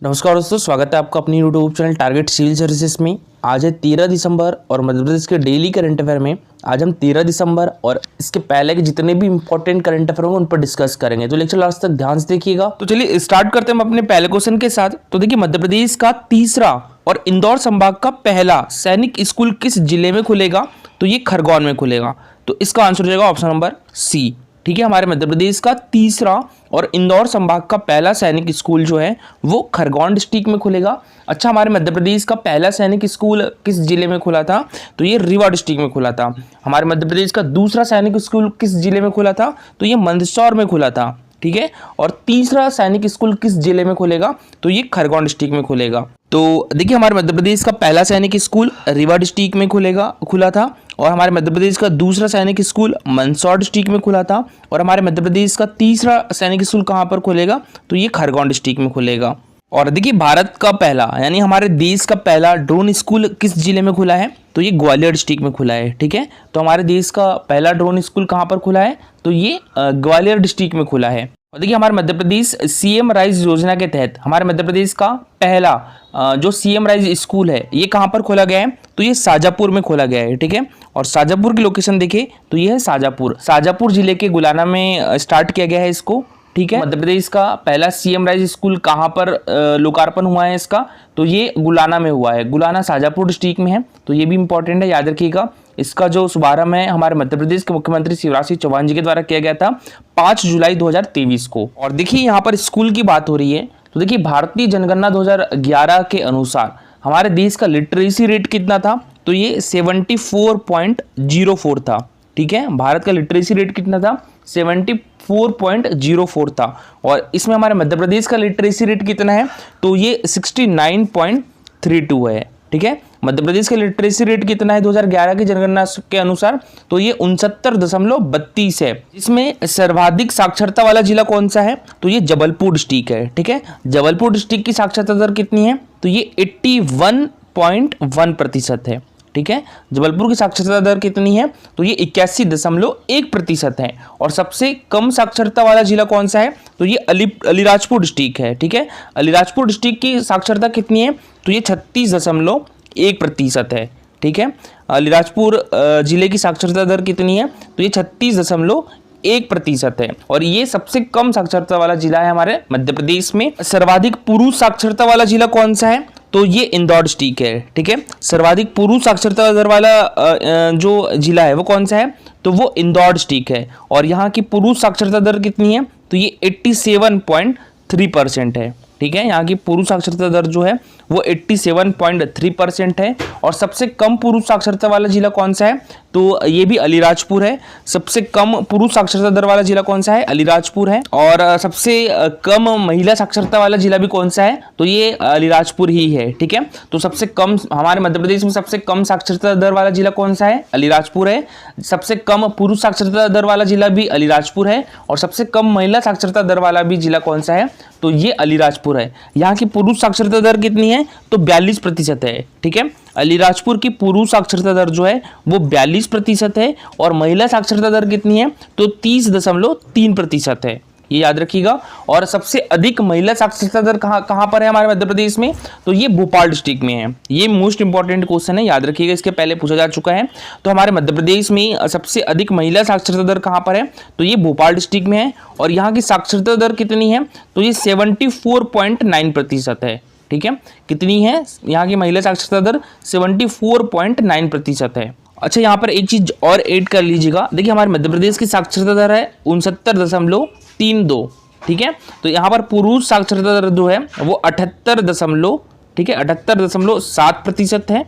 नमस्कार दोस्तों, स्वागत है आपका अपनी YouTube channel Target Civil Services में। आज है 13 दिसंबर और मध्य प्रदेश के डेली करंट अफेयर में आज हम 13 दिसंबर और इसके पहले के जितने भी इंपॉर्टेंट करंट अफेयर होंगे उन पर डिस्कस करेंगे। तो लेक्चर लास्ट तक ध्यान से देखिएगा। तो चलिए स्टार्ट करते हैं हम अपने पहले क्वेश्चन के साथ। तो देखिए, मध्य प्रदेश का तीसरा और इंदौर संभाग का पहला सैनिक स्कूल किस जिले में खुलेगा? तो ये खरगोन में खुलेगा। तो इसका आंसर हो जाएगा ऑप्शन नंबर सी। ठीक है, हमारे मध्य प्रदेश का तीसरा और इंदौर संभाग का पहला सैनिक स्कूल जो है वो खरगोन डिस्ट्रिक्ट में खुलेगा। अच्छा, हमारे मध्य प्रदेश का पहला सैनिक स्कूल किस जिले में खुला था? तो ये रीवा डिस्ट्रिक्ट में खुला था। हमारे मध्य प्रदेश का दूसरा सैनिक स्कूल किस जिले में खुला था? तो ये मंदसौर में खुला था। ठीक है, और तीसरा सैनिक स्कूल किस जिले में खुलेगा? तो ये खरगोन डिस्ट्रिक्ट में खुलेगा। तो देखिए, हमारे मध्य प्रदेश का पहला सैनिक स्कूल रीवा डिस्ट्रिक्ट में खुला था और हमारे मध्य प्रदेश का दूसरा सैनिक स्कूल मंदसौर डिस्ट्रिक्ट में खुला था और हमारे मध्य प्रदेश का तीसरा सैनिक स्कूल कहाँ पर खुलेगा? तो ये खरगोन डिस्ट्रिक्ट में खुलेगा। और देखिए, भारत का पहला यानी हमारे देश का पहला ड्रोन स्कूल किस जिले में खुला है? तो ये ग्वालियर डिस्ट्रिक्ट में खुला है। ठीक है, तो हमारे देश का पहला ड्रोन स्कूल कहाँ पर खुला है? तो ये ग्वालियर डिस्ट्रिक्ट में खुला है। और देखिए, हमारे मध्य प्रदेश सीएम राइज योजना के तहत हमारे मध्य प्रदेश का पहला जो सीएम राइज स्कूल है ये कहाँ पर खोला गया है? तो ये शाजापुर में खोला गया है। ठीक है, और शाजापुर की लोकेशन देखिए तो ये है शाजापुर जिले के गुलाना में स्टार्ट किया गया है इसको। ठीक है, मध्य प्रदेश का पहला सीएम राइज स्कूल कहाँ पर लोकार्पण हुआ है इसका? तो ये गुलाना में हुआ है। गुलाना शाजापुर डिस्ट्रिक्ट में है, तो ये भी इंपॉर्टेंट है, याद रखिएगा। इसका जो शुभारंभ है हमारे मध्य प्रदेश के मुख्यमंत्री शिवराज सिंह चौहान जी के द्वारा किया गया था 5 जुलाई 2023 को। और देखिए, यहाँ पर स्कूल की बात हो रही है तो देखिए, भारतीय जनगणना 2011 के अनुसार हमारे देश का लिटरेसी रेट कितना था? तो ये 74.04 था। ठीक है, भारत का लिटरेसी रेट कितना था? 74.04 था। और इसमें हमारे मध्य प्रदेश का लिटरेसी रेट कितना है? तो ये 69.32 है। ठीक है, मध्य प्रदेश का लिटरेसी रेट कितना है 2011 की जनगणना के अनुसार? तो ये 69.32 है। इसमें सर्वाधिक साक्षरता वाला जिला कौन सा है? तो ये जबलपुर डिस्ट्रिक्ट है। ठीक है, जबलपुर डिस्ट्रिक्ट की साक्षरता दर कितनी है? तो ये 81.1% है। ठीक है, जबलपुर की साक्षरता दर कितनी है? तो ये 81.1% है। और सबसे कम साक्षरता वाला जिला कौन सा है? तो ये अलीराजपुर डिस्ट्रिक्ट है। ठीक है, अलीराजपुर डिस्ट्रिक्ट की साक्षरता कितनी है? तो ये 36.1% है। ठीक है, अलीराजपुर जिले की साक्षरता दर कितनी है? तो ये 36.1% है। और ये सबसे कम साक्षरता वाला जिला है हमारे मध्य प्रदेश में। सर्वाधिक पुरुष साक्षरता वाला जिला कौन सा है? तो ये इंदौर डिस्ट्रिक्ट है। ठीक है, सर्वाधिक पुरुष साक्षरता दर वाला जो जिला है वो कौन सा है? तो वो इंदौर डिस्ट्रिक्ट है। और यहाँ की पुरुष साक्षरता दर कितनी है? तो ये 87.3% है। ठीक है, यहाँ की पुरुष साक्षरता दर जो है वो 87.3% है। और सबसे कम पुरुष साक्षरता वाला जिला कौन सा है? तो ये भी अलीराजपुर है। सबसे कम पुरुष साक्षरता दर वाला जिला कौन सा है? अलीराजपुर है। और सबसे कम महिला साक्षरता वाला जिला भी कौन सा है? तो ये अलीराजपुर ही है। ठीक है, तो सबसे कम हमारे मध्य प्रदेश में सबसे कम साक्षरता दर वाला जिला कौन सा है? अलीराजपुर है। सबसे कम पुरुष साक्षरता दर वाला जिला भी अलीराजपुर है। और सबसे कम महिला साक्षरता दर वाला भी जिला कौन सा है? तो ये अलीराजपुर है। यहाँ की पुरुष साक्षरता दर कितनी है? तो 42% है। ठीक है, अलीराजपुर की पुरुष साक्षरता दर जो है वो 42% है। और महिला साक्षरता दर कितनी है? तो 30.3% है। ये याद रखिएगा। और सबसे अधिक महिला साक्षरता दर कहाँ पर है हमारे मध्य प्रदेश में? तो ये भोपाल डिस्ट्रिक्ट में है। ये मोस्ट इंपॉर्टेंट क्वेश्चन है, याद रखिएगा, इसके पहले पूछा जा चुका है। तो हमारे मध्य प्रदेश में सबसे अधिक महिला साक्षरता दर कहाँ पर है? तो ये भोपाल डिस्ट्रिक्ट में है। और यहाँ की साक्षरता दर कितनी है? तो ये 74.9% है। ठीक है, कितनी है यहाँ की महिला साक्षरता दर? 74.9% है। अच्छा, यहाँ पर एक चीज और ऐड कर लीजिएगा। देखिए, हमारे मध्य प्रदेश की साक्षरता दर है 69.32। ठीक है, तो यहाँ पर पुरुष साक्षरता दर जो है वो 78.7% है।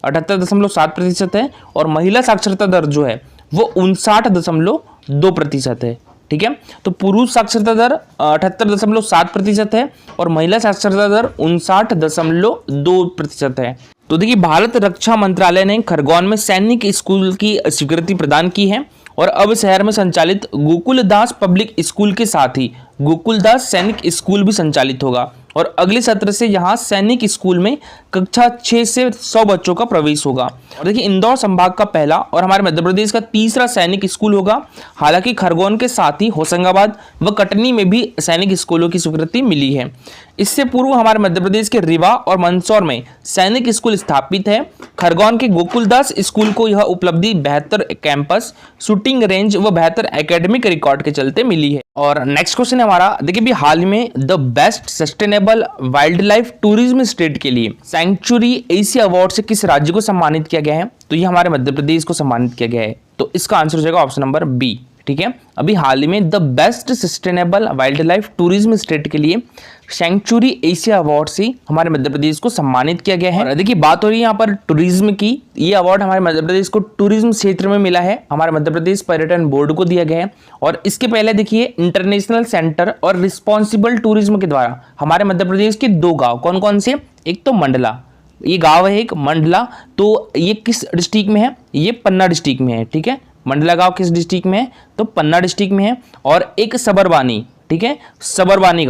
78.7% है। और महिला साक्षरता दर जो है वो 59.2% है। ठीक है, तो पुरुष साक्षरता दर 78.7% है और महिला साक्षरता दर 59.2% है। तो देखिए, भारत रक्षा मंत्रालय ने खरगोन में सैनिक स्कूल की स्वीकृति प्रदान की है और अब शहर में संचालित गोकुलदास पब्लिक स्कूल के साथ ही गोकुलदास सैनिक स्कूल भी संचालित होगा। और अगले सत्र से यहाँ सैनिक स्कूल में कक्षा 6 से 100 बच्चों का प्रवेश होगा। और देखिए इंदौर संभाग का पहला और हमारे मध्य प्रदेश का तीसरा सैनिक स्कूल होगा। हालांकि खरगोन के साथ ही होशंगाबाद व कटनी में भी सैनिक स्कूलों की स्वीकृति मिली है। इससे पूर्व हमारे मध्य प्रदेश के रीवा और मंदसौर में सैनिक स्कूल स्थापित है। खरगोन के गोकुलदास स्कूल को यह उपलब्धि बेहतर कैंपस, शूटिंग रेंज व बेहतर एकेडमिक रिकॉर्ड के चलते मिली है। और नेक्स्ट क्वेश्चन है हमारा, देखिए भी हाल में the best sustainable wild life tourism state के लिए सैंक्चुरी एशिया अवार्ड से किस राज्य को सम्मानित किया गया है? तो ये हमारे मध्य प्रदेश को सम्मानित किया गया है। तो इसका आंसर हो जाएगा ऑप्शन नंबर बी। ठीक है, अभी हाल ही में the best sustainable wild life tourism state के लिए सैंक्चुरी एशिया अवार्ड से हमारे मध्य प्रदेश को सम्मानित किया गया है। और देखिए बात हो रही है यहाँ पर टूरिज्म की, ये अवार्ड हमारे मध्य प्रदेश को टूरिज्म क्षेत्र में मिला है, हमारे मध्य प्रदेश पर्यटन बोर्ड को दिया गया है। और इसके पहले देखिए इंटरनेशनल सेंटर और रिस्पॉन्सिबल टूरिज्म के द्वारा हमारे मध्य प्रदेश के 2 गाँव कौन कौन से, एक तो मंडला, ये गाँव है एक मंडला, तो ये किस डिस्ट्रिक्ट में है? ये पन्ना डिस्ट्रिक्ट में है। ठीक है, मंडला गांव किस डिस्ट्रिक्ट में है? तो पन्ना डिस्ट्रिक्ट में है। और एक सबरबानी, ठीक है, सबरबानी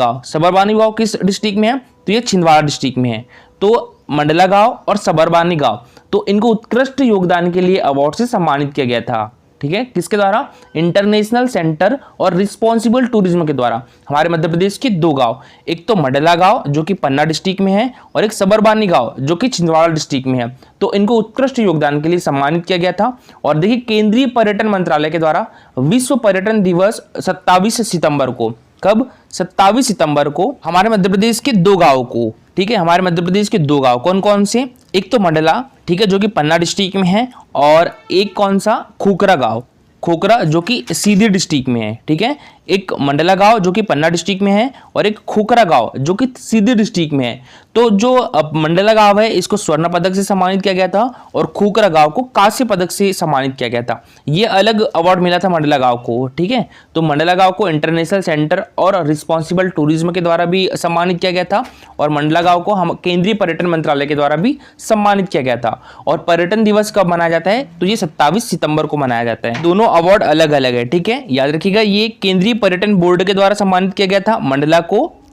गांव किस डिस्ट्रिक्ट में है? तो ये छिंदवाड़ा डिस्ट्रिक्ट में है। तो मंडला गांव और सबरबानी गांव, तो इनको उत्कृष्ट योगदान के लिए अवार्ड से सम्मानित किया गया था। ठीक है, किसके द्वारा? इंटरनेशनल सेंटर और रिस्पॉन्सिबल टूरिज्म के द्वारा हमारे मध्य प्रदेश के 2 गांव, एक तो मंडला गांव जो कि पन्ना डिस्ट्रिक्ट में है और एक सबरबानी गांव जो कि छिंदवाड़ा डिस्ट्रिक्ट में है। तो इनको उत्कृष्ट योगदान के लिए सम्मानित किया गया था। और देखिए केंद्रीय पर्यटन मंत्रालय के द्वारा विश्व पर्यटन दिवस 27 सितंबर को, कब? 27 सितंबर को हमारे मध्य प्रदेश के 2 गाँव को, ठीक है, हमारे मध्य प्रदेश के 2 गाँव कौन कौन से? एक तो मंडला, ठीक है, जो कि पन्ना डिस्ट्रिक्ट में है, और एक कौन सा? खोखरा गांव, खोखरा जो कि सीधी डिस्ट्रिक्ट में है। ठीक है, एक मंडला गांव जो कि पन्ना डिस्ट्रिक्ट में है और एक खोखरा गांव जो कि सीधी डिस्ट्रिक्ट में है। तो जो मंडला गांव है इसको स्वर्ण पदक से सम्मानित किया गया था और खोखरा गांव को कांस्य पदक से सम्मानित किया गया था। ये अलग अवार्ड मिला था मंडला गांव को। ठीक है, तो मंडला गांव को इंटरनेशनल सेंटर और रिस्पॉन्सिबल टूरिज्म के द्वारा भी सम्मानित किया गया था और मंडला गांव को हम केंद्रीय पर्यटन मंत्रालय के द्वारा भी सम्मानित किया गया था। और पर्यटन दिवस कब मनाया जाता है? तो ये 27 सितंबर को मनाया जाता है। दोनों अवार्ड अलग अलग है। ठीक है, याद रखिएगा, ये केंद्रीय पर्यटन बोर्ड के द्वारा सम्मानित किया गया था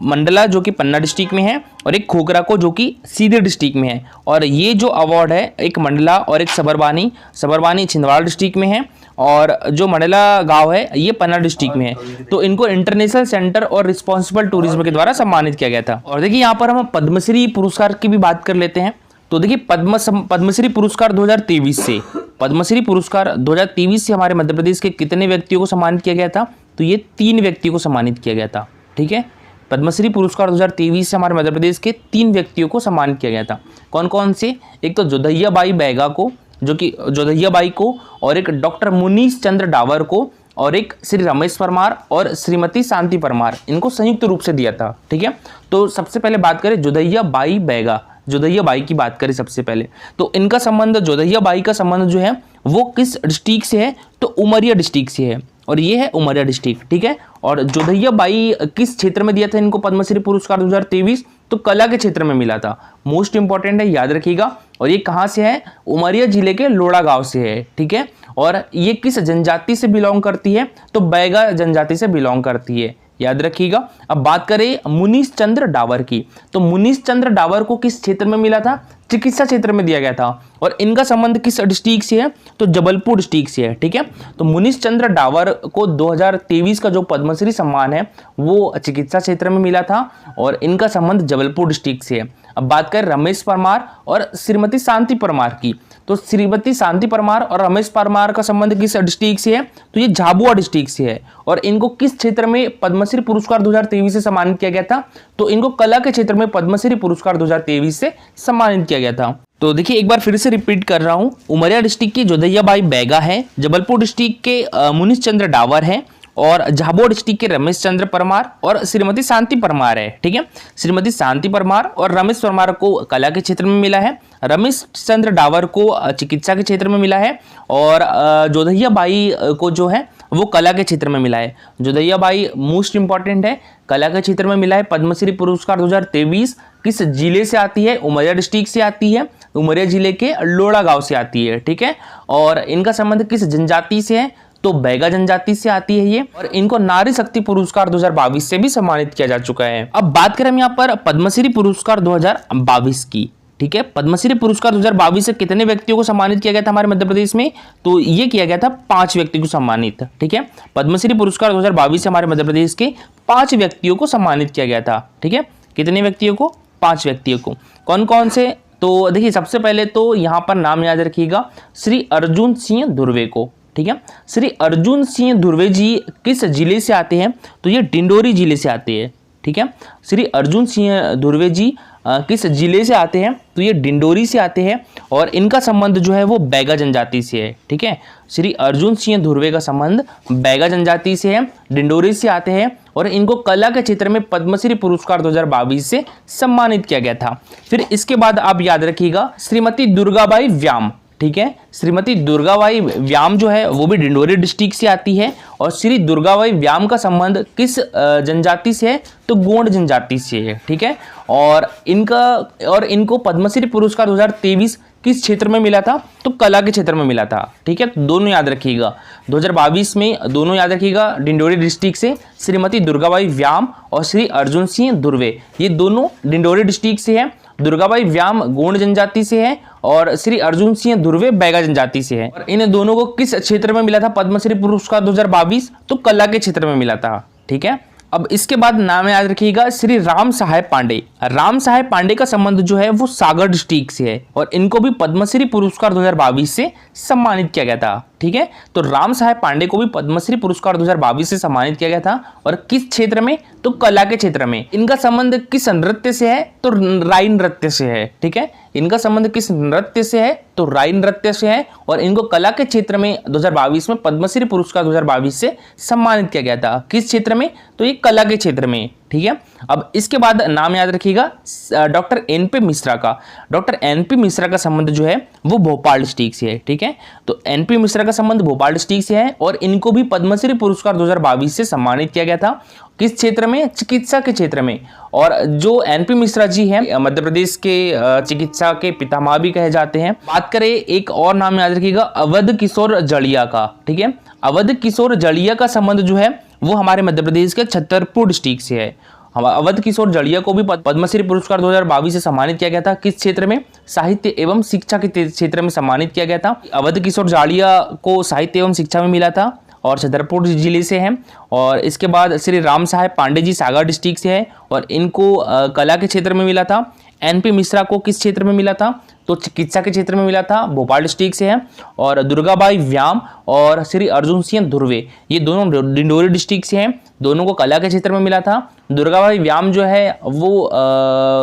मंडला जो कि पन्ना डिस्ट्रिक्ट में है और एक खोखरा को जो कि सीधी डिस्ट्रिक्ट में है। और ये जो अवार्ड है एक मंडला और एक सबरबानी छिंदवाड़ा डिस्ट्रिक्ट में है और जो मंडला गांव है ये पन्ना डिस्ट्रिक्ट में है। तो इनको इंटरनेशनल सेंटर और रिस्पॉन्सिबल टूरिज्म के द्वारा सम्मानित किया गया था। और देखिए यहाँ पर हम पद्मश्री पुरस्कार की भी बात कर लेते हैं। तो देखिए पद्मश्री पुरस्कार 2023 से, पद्मश्री पुरस्कार 2023 से हमारे मध्य प्रदेश के कितने व्यक्तियों को सम्मानित किया गया था? तो ये 3 व्यक्तियों को सम्मानित किया गया था। ठीक है, पद्मश्री पुरस्कार 2023 से हमारे मध्य प्रदेश के 3 व्यक्तियों को सम्मानित किया गया था। कौन कौन से? एक तो जोधैया बाई बैगा को, जो कि जोधैया बाई को, और एक डॉक्टर मुनीश चंद्र डावर को, और एक श्री रमेश परमार और श्रीमती शांति परमार, इनको संयुक्त रूप से दिया था। ठीक है, तो सबसे पहले बात करें जोधैया बाई बैगा, जोधैया बाई की बात करें सबसे पहले, तो इनका संबंध, जोधैया बाई का संबंध जो है वो किस डिस्ट्रिक्ट से है? तो उमरिया डिस्ट्रिक्ट से है और ये है उमरिया डिस्ट्रिक्ट। ठीक है, और जोधैया बाई किस क्षेत्र में दिया था इनको पद्मश्री पुरस्कार 2023? तो कला के क्षेत्र में मिला था। मोस्ट इंपॉर्टेंट है, याद रखिएगा। और ये कहाँ से है? उमरिया जिले के लोड़ा गांव से है। ठीक है, और ये किस जनजाति से बिलोंग करती है? तो बैगा जनजाति से बिलोंग करती है, याद रखिएगा। अब बात करें मुनीश चंद्र डावर की, तो मुनीश चंद्र डावर को किस क्षेत्र में मिला था? चिकित्सा क्षेत्र में दिया गया था। और इनका संबंध किस डिस्ट्रिक्ट से है? तो जबलपुर डिस्ट्रिक्ट से है। ठीक है, तो मुनीश चंद्र डावर को 2023 का जो पद्मश्री सम्मान है वो चिकित्सा क्षेत्र में मिला था और इनका संबंध जबलपुर डिस्ट्रिक्ट से है। अब बात करें रमेश परमार और श्रीमती शांति परमार की, तो श्रीमती शांति परमार और रमेश परमार का संबंध किस डिस्ट्रिक्ट से है? तो ये झाबुआ डिस्ट्रिक्ट से है। और इनको किस क्षेत्र में पद्मश्री पुरस्कार 2023 से सम्मानित किया गया था? तो इनको कला के क्षेत्र में पद्मश्री पुरस्कार 2023 से सम्मानित किया गया था। तो देखिए एक बार फिर से रिपीट कर रहा हूँ, उमरिया डिस्ट्रिक्ट की जोधैया बाई बैगा है, जबलपुर डिस्ट्रिक्ट के मुनीश चंद्र डावर है, और झाबुआ डिस्ट्रिक्ट के रमेश चंद्र परमार और श्रीमती शांति परमार है। ठीक है, श्रीमती शांति परमार और रमेश परमार को कला के क्षेत्र में मिला है, रमेश चंद्र डावर को चिकित्सा के क्षेत्र में मिला है, और जोधैया बाई को जो है वो कला के क्षेत्र में मिला है। जोधैया बाई मोस्ट इंपॉर्टेंट है, कला के क्षेत्र में मिला है। पद्मश्री पुरस्कार 2023 किस जिले से आती है? उमरिया डिस्ट्रिक्ट से आती है, उमरिया जिले के लोड़ा गांव से आती है। ठीक है, और इनका संबंध किस जनजाति से है? तो बैगा जनजाति से आती है ये, और इनको नारी शक्ति पुरस्कार 2022 से भी सम्मानित किया जा चुका है। अब बात करें हम यहाँ पर पद्मश्री पुरस्कार 2022 की। ठीक है, पद्मश्री पुरस्कार 2022 से कितने व्यक्तियों को सम्मानित किया गया था हमारे मध्य प्रदेश में? तो ये किया गया था 5 व्यक्ति को सम्मानित। ठीक है, पद्मश्री पुरस्कार 2022 से हमारे मध्य प्रदेश के 5 व्यक्तियों को सम्मानित किया गया था। ठीक है, कितने व्यक्तियों को? 5 व्यक्तियों को। कौन कौन से? तो देखिए, सबसे पहले तो यहाँ पर नाम याद रखिएगा, श्री अर्जुन सिंह धुर्वे को। ठीक है, श्री अर्जुन सिंह धुर्वे जी किस जिले से आते हैं? तो ये डिंडोरी जिले से आते हैं। ठीक है, श्री अर्जुन सिंह धुर्वे जी किस जिले से आते हैं? तो ये डिंडोरी से आते हैं, और इनका संबंध जो है वो बैगा जनजाति से है। ठीक है, श्री अर्जुन सिंह धुर्वे का संबंध बैगा जनजाति से है, डिंडोरी से आते हैं, और इनको कला के क्षेत्र में पद्मश्री पुरस्कार 2022 से सम्मानित किया गया था। फिर इसके बाद आप याद रखिएगा, श्रीमती दुर्गाबाई व्याम। ठीक है, श्रीमती दुर्गाबाई व्याम जो है वो भी डिंडोरी डिस्ट्रिक्ट से आती है, और श्री दुर्गाबाई व्याम का संबंध किस जनजाति से है? तो गोंड जनजाति से है। ठीक है, और इनको पद्मश्री पुरस्कार 2023 किस क्षेत्र में मिला था? तो कला के क्षेत्र में मिला था। ठीक है, दोनों याद रखिएगा, 2022 में दोनों याद रखिएगा, डिंडोरी डिस्ट्रिक्ट से श्रीमती दुर्गाबाई व्याम और श्री अर्जुन सिंह धुर्वे, ये दोनों डिंडोरी डिस्ट्रिक्ट से है। दुर्गाबाई व्याम गोंड जनजाति से है, और श्री अर्जुन सिंह धुर्वे बैगा जनजाति से है। और इन दोनों को किस क्षेत्र में मिला था पद्मश्री पुरस्कार 2022? तो कला के क्षेत्र में मिला था। ठीक है, अब इसके बाद नाम याद रखिएगा, श्री राम सहाय पांडे। राम सहाय पांडे का संबंध जो है वो सागर डिस्ट्रिक्ट से है, और इनको भी पद्मश्री पुरस्कार 2022 से सम्मानित किया गया था। ठीक है, तो राम सहाय पांडे को भी पद्मश्री पुरस्कार 2022 से सम्मानित किया गया था, और किस क्षेत्र में? तो कला के क्षेत्र में। इनका संबंध किस नृत्य से है? तो राई नृत्य से है। ठीक है, इनका संबंध किस नृत्य से है? तो राई नृत्य से है, और इनको कला के क्षेत्र में 2022 में पद्मश्री पुरस्कार 2022 से सम्मानित किया गया था। किस क्षेत्र में? तो ये कला के क्षेत्र में। ठीक है, अब इसके बाद नाम याद रखिएगा, डॉक्टर एनपी मिश्रा का। डॉक्टर एनपी मिश्रा का संबंध जो है वो भोपाल डिस्ट्रिक्ट से है। ठीक है, तो एनपी मिश्रा का संबंध भोपाल डिस्ट्रिक्ट से है, और इनको भी पद्मश्री पुरस्कार 2022 से सम्मानित किया गया था। किस क्षेत्र में? चिकित्सा के क्षेत्र में। और जो एनपी मिश्रा जी हैं मध्य प्रदेश के चिकित्सा के पितामह भी कहे जाते हैं। बात करें एक और नाम याद रखिएगा, अवध किशोर जड़िया का। ठीक है, अवध किशोर जड़िया का संबंध जो है वो हमारे मध्य प्रदेश के छतरपुर डिस्ट्रिक्ट से है। अवध किशोर जड़िया को भी पद्मश्री पुरस्कार 2022 से सम्मानित किया गया था। किस क्षेत्र में? साहित्य एवं शिक्षा के क्षेत्र में सम्मानित किया गया था। अवध किशोर जड़िया को साहित्य एवं शिक्षा में मिला था, और छतरपुर जिले से हैं। और इसके बाद श्री राम सहाय पांडे जी सागर डिस्ट्रिक्ट से है, और इनको कला के क्षेत्र में मिला था। एनपी मिश्रा को किस क्षेत्र में मिला था? तो चिकित्सा के क्षेत्र में मिला था, भोपाल डिस्ट्रिक्ट से है। और दुर्गाबाई व्याम और श्री अर्जुन सिंह धुर्वे, ये दोनों डिंडोरी डिस्ट्रिक्ट से हैं, दोनों को कला के क्षेत्र में मिला था। दुर्गाबाई व्याम जो है वो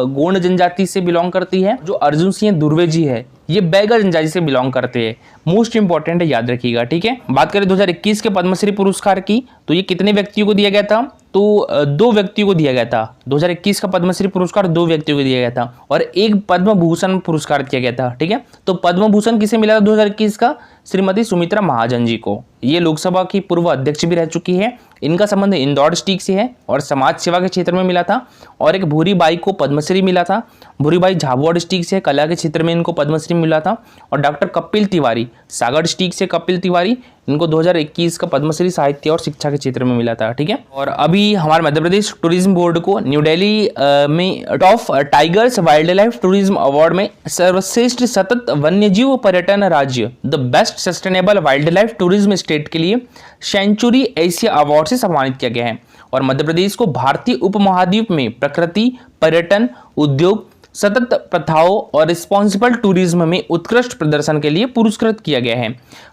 गोंड जनजाति से बिलोंग करती है। जो अर्जुन सिंह धुर्वे जी है ये बैगा जनजाति से बिलोंग करते हैं। मोस्ट इंपॉर्टेंट है, याद रखिएगा। ठीक है, बात करें 2021 के पद्मश्री पुरस्कार की, तो ये कितने व्यक्तियों को दिया गया था? तो 2 व्यक्तियों को दिया गया था। 2021 का पद्मश्री पुरस्कार 2 व्यक्तियों को दिया गया था, और एक पद्म भूषण पुरस्कार दिया गया था। ठीक है, तो पद्म भूषण किसे मिला था 2021 का? श्रीमती सुमित्रा महाजन जी को। ये लोकसभा की पूर्व अध्यक्ष भी रह चुकी है। इनका संबंध इंदौर डिस्ट्रिक्ट से है, और समाज सेवा के क्षेत्र में मिला था। और एक भूरी बाई को पद्मश्री मिला था। भूरी बाई झाबुआ डिस्ट्रिक्ट से, कला के क्षेत्र में इनको पद्मश्री मिला था। और डॉक्टर कपिल तिवारी सागर डिस्ट्रिक्ट से, कपिल तिवारी, इनको 2021 का पद्मश्री साहित्य और शिक्षा के क्षेत्र में मिला था। ठीक है, और अभी हमारे मध्य प्रदेश टूरिज्म बोर्ड को न्यू दिल्ली में top tigers wild life tourism award में सर्वश्रेष्ठ सतत वन्यजीव पर्यटन राज्य, the best sustainable wild life tourism state के लिए सेंचुरी एशिया अवार्ड से सम्मानित किया गया है। और मध्य प्रदेश को भारतीय उपमहाद्वीप में प्रकृति, पर्यटन, उद्योग, सतत प्रथाओं और रिस्पॉन्सिबल टूरिज्म में उत्कृष्ट प्रदर्शन के लिए पुरस्कृत किया गया है।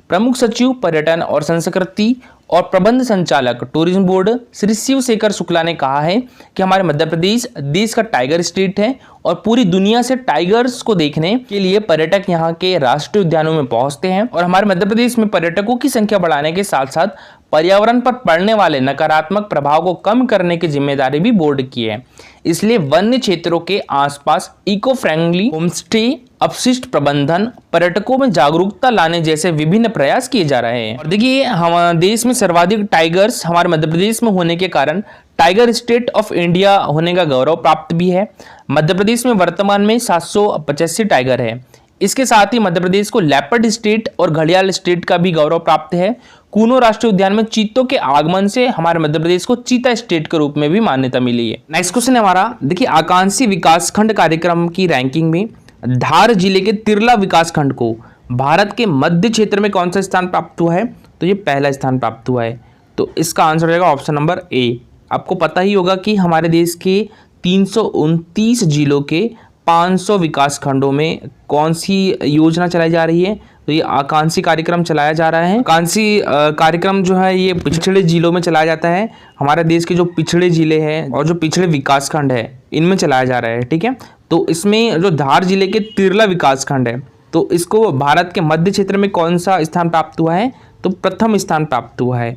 प्रमुख सचिव पर्यटन और संस्कृति और प्रबंध संचालक टूरिज्म बोर्ड श्री शिवशेखर शुक्ला ने कहा है कि हमारे मध्य प्रदेश देश का टाइगर स्टेट है, और पूरी दुनिया से टाइगर्स को देखने के लिए पर्यटक यहाँ के राष्ट्रीय उद्यानों में पहुंचते हैं। और हमारे मध्य प्रदेश में पर्यटकों की संख्या बढ़ाने के साथ साथ पर्यावरण पर पड़ने वाले नकारात्मक प्रभाव को कम करने की जिम्मेदारी भी बोर्ड की है। इसलिए वन्य क्षेत्रों के आसपास इको फ्रेंडली होमस्टे, अपशिष्ट प्रबंधन, पर्यटकों में जागरूकता लाने जैसे विभिन्न प्रयास किए जा रहे हैं। और देखिए, हमारे देश में सर्वाधिक टाइगर्स हमारे मध्य प्रदेश में होने के कारण टाइगर स्टेट ऑफ इंडिया होने का गौरव प्राप्त भी है। मध्य प्रदेश में वर्तमान में 785 टाइगर है। इसके साथ ही मध्य प्रदेश को लेपर्ड स्टेट और घड़ियाल स्टेट का भी गौरव प्राप्त है। कूनो राष्ट्रीय उद्यान में चीतों के आगमन से हमारे मध्य प्रदेश को चीता स्टेट के रूप में भी मान्यता मिली है। नेक्स्ट क्वेश्चन है हमारा, देखिए आकांक्षी विकासखंड कार्यक्रम की रैंकिंग में धार जिले के तिरला विकासखंड को भारत के मध्य क्षेत्र में कौन सा स्थान प्राप्त हुआ है? तो ये पहला स्थान प्राप्त हुआ है। तो इसका आंसर हो जाएगा ऑप्शन नंबर ए। आपको पता ही होगा कि हमारे देश के 329 जिलों के 500 विकास खंडों में कौन सी योजना चलाई जा रही है? तो ये आकांक्षी कार्यक्रम चलाया जा रहा है। आकांक्षी कार्यक्रम जो है ये पिछड़े जिलों में चलाया जाता है। हमारे देश के जो पिछड़े जिले हैं और जो पिछड़े विकास खंड है इनमें चलाया जा रहा है, ठीक है। तो इसमें जो धार जिले के तिरला विकास खंड है तो इसको भारत के मध्य क्षेत्र में कौन सा स्थान प्राप्त हुआ है? तो प्रथम स्थान प्राप्त हुआ है।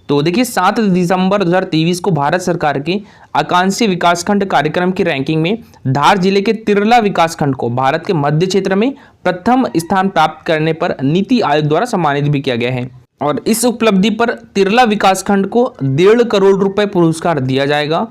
तो देखिए 7 दिसंबर 2023 को भारत सरकार के आकांक्षी विकासखंड कार्यक्रम की रैंकिंग में धार जिले के तिरला विकासखंड को भारत के मध्य क्षेत्र में प्रथम स्थान प्राप्त करने पर नीति आयोग द्वारा सम्मानित भी किया गया है। और इस उपलब्धि पर तिरला विकासखंड को 1.5 करोड़ रुपए पुरस्कार दिया जाएगा।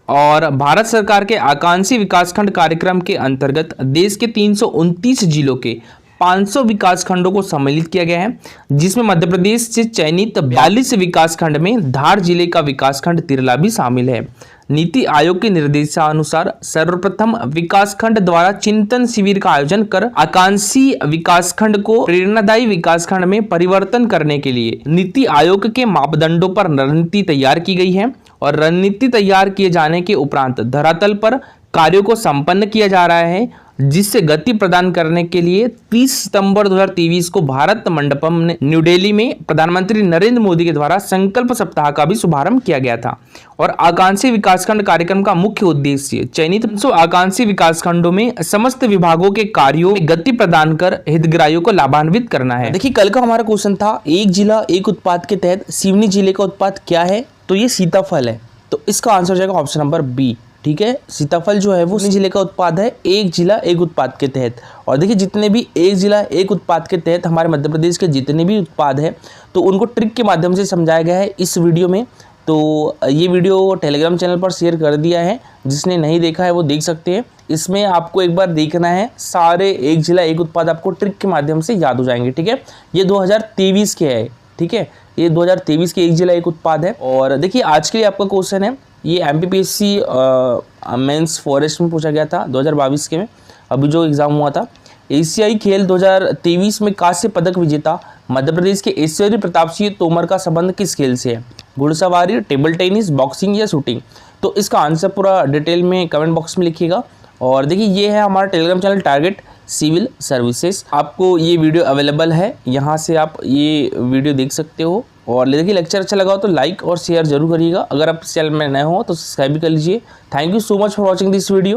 और भारत सरकार के आकांक्षी विकासखंड कार्यक्रम के अंतर्गत देश के 329 जिलों के 500 विकास खंडों को सम्मिलित किया गया है, जिसमें मध्य प्रदेश से चयनित 42 विकास खंड में धार जिले का विकास खंड तिरला भी शामिल है। नीति आयोग के निर्देशानुसार सर्वप्रथम विकास खंड द्वारा चिंतन शिविर का आयोजन कर आकांक्षी विकास खंड को प्रेरणादायी विकास खंड में परिवर्तन करने के लिए नीति आयोग के मापदंडों पर रणनीति तैयार की गई है। और रणनीति तैयार किए जाने के उपरांत धरातल पर कार्यों को संपन्न किया जा रहा है, जिससे गति प्रदान करने के लिए 30 सितंबर 2023 को भारत मंडपम न्यू दिल्ली में प्रधानमंत्री नरेंद्र मोदी के द्वारा संकल्प सप्ताह का भी शुभारंभ किया गया था। और आकांक्षी विकासखंड कार्यक्रम का मुख्य उद्देश्य चयनित आकांक्षी विकासखंडों में समस्त विभागों के कार्यों में गति प्रदान कर हितग्राहियों को लाभान्वित करना है। देखिए कल का हमारा क्वेश्चन था, एक जिला एक उत्पाद के तहत सिवनी जिले का उत्पाद क्या है? तो ये सीताफल है। तो इसका आंसर हो जाएगा ऑप्शन नंबर बी, ठीक है। सीताफल जो है वो सिवनी जिले का उत्पाद है, एक जिला एक उत्पाद के तहत। और देखिए जितने भी एक जिला एक उत्पाद के तहत हमारे मध्य प्रदेश के जितने भी उत्पाद हैं तो उनको ट्रिक के माध्यम से समझाया गया है इस वीडियो में। तो ये वीडियो टेलीग्राम चैनल पर शेयर कर दिया है, जिसने नहीं देखा है वो देख सकते हैं। इसमें आपको एक बार देखना है, सारे एक जिला एक उत्पाद आपको ट्रिक के माध्यम से याद हो जाएंगे, ठीक है। ये 2023 के है, ठीक है, ये 2023 के एक जिला एक उत्पाद है। और देखिए आज के लिए आपका क्वेश्चन है, ये MPPSC मेंस फॉरेस्ट में पूछा गया था 2022 के में, अभी जो एग्जाम हुआ था। एशियाई खेल 2023 में कांस्य पदक विजेता मध्य प्रदेश के ऐश्वर्य प्रताप सिंह तोमर का संबंध किस खेल से है? घुड़सवारी, टेबल टेनिस, बॉक्सिंग या शूटिंग? तो इसका आंसर पूरा डिटेल में कमेंट बॉक्स में लिखिएगा। और देखिए ये है हमारा Telegram channel Target Civil Services, आपको ये वीडियो अवेलेबल है, यहाँ से आप ये वीडियो देख सकते हो। और देखिए लेक्चर अच्छा लगा हो तो लाइक और शेयर जरूर करिएगा। अगर आप चैनल में नए हो तो सब्सक्राइब भी कर लीजिए। Thank you so much for watching this video.